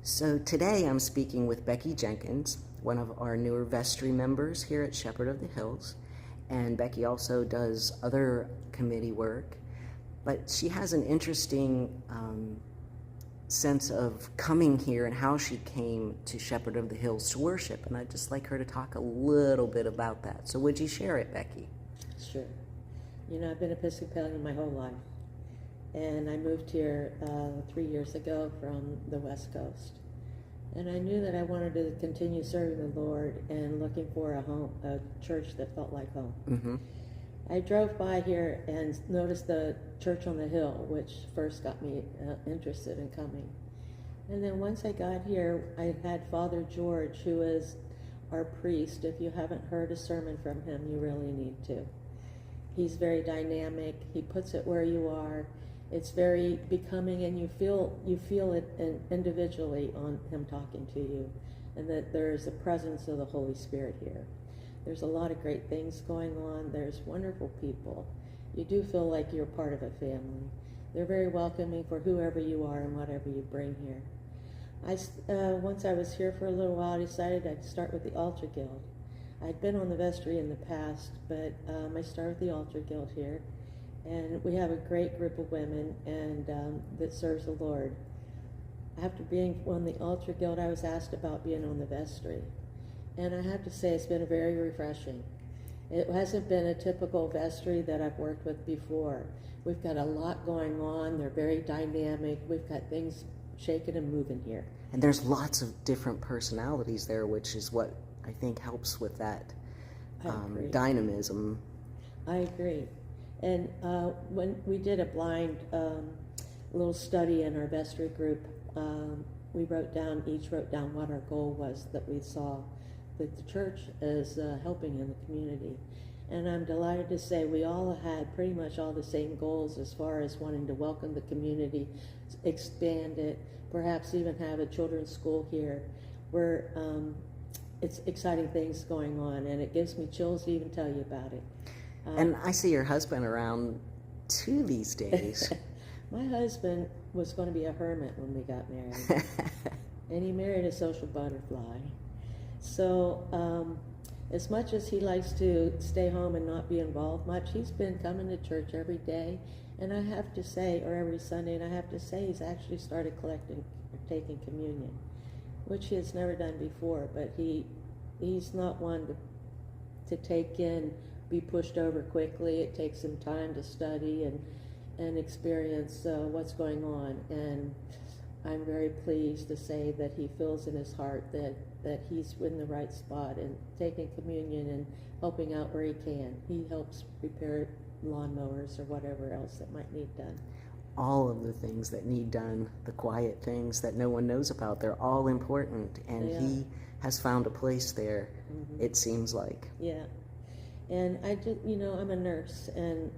So today I'm speaking with Becky Jenkins, one of our newer vestry members here at Shepherd of the Hills. And Becky also does other committee work, but she has an interesting sense of coming here and how she came to Shepherd of the Hills to worship. And I'd just like her to talk a little bit about that. So would you share it, Becky? Sure. I've been Episcopalian my whole life. And I moved here 3 years ago from the West Coast. And I knew that I wanted to continue serving the Lord and looking for a church that felt like home. Mm-hmm. I drove by here and noticed the church on the hill, which first got me interested in coming. And then once I got here, I had Father George, who is our priest. If you haven't heard a sermon from him, you really need to. He's very dynamic. He puts it where you are. It's very becoming, and you feel it individually on him talking to you, and that there's a presence of the Holy Spirit here. There's a lot of great things going on. There's wonderful people. You do feel like you're part of a family. They're very welcoming for whoever you are and whatever you bring here. Once I was here for a little while, I decided I'd start with the Altar Guild. I'd been on the vestry in the past, but I started with the Altar Guild here. And we have a great group of women and that serves the Lord. After being on the Altar Guild, I was asked about being on the vestry. And I have to say it's been very refreshing. It hasn't been a typical vestry that I've worked with before. We've got a lot going on. They're very dynamic. We've got things shaking and moving here. And there's lots of different personalities there, which is what I think helps with that dynamism. I agree. And when we did a blind little study in our vestry group, we each wrote down what our goal was that we saw that the church is helping in the community. And I'm delighted to say we all had pretty much all the same goals as far as wanting to welcome the community, expand it, perhaps even have a children's school here where it's exciting things going on, and it gives me chills to even tell you about it. And I see your husband around too these days. My husband was going to be a hermit when we got married, and he married a social butterfly. So as much as he likes to stay home and not be involved much, he's been coming to church every day, and I have to say, or every Sunday, and I have to say he's actually started taking communion, which he has never done before, but he's not one to take in, be pushed over quickly. It takes some time to study and experience what's going on. And I'm very pleased to say that he feels in his heart that he's in the right spot and taking communion and helping out where he can. He helps repair lawnmowers or whatever else that might need done. All of the things that need done, the quiet things that no one knows about, they're all important. And he has found a place there, it seems like. Yeah. And I just, I'm a nurse, and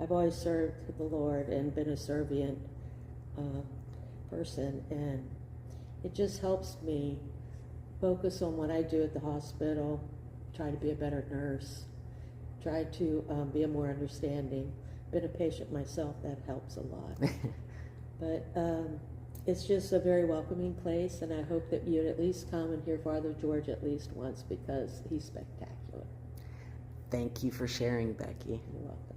I've always served the Lord and been a servient person, and it just helps me focus on what I do at the hospital, try to be a better nurse, try to be a more understanding. Been a patient myself, that helps a lot. But it's just a very welcoming place, and I hope that you'd at least come and hear Father George at least once, because he's spectacular. Thank you for sharing, Becky. You're welcome.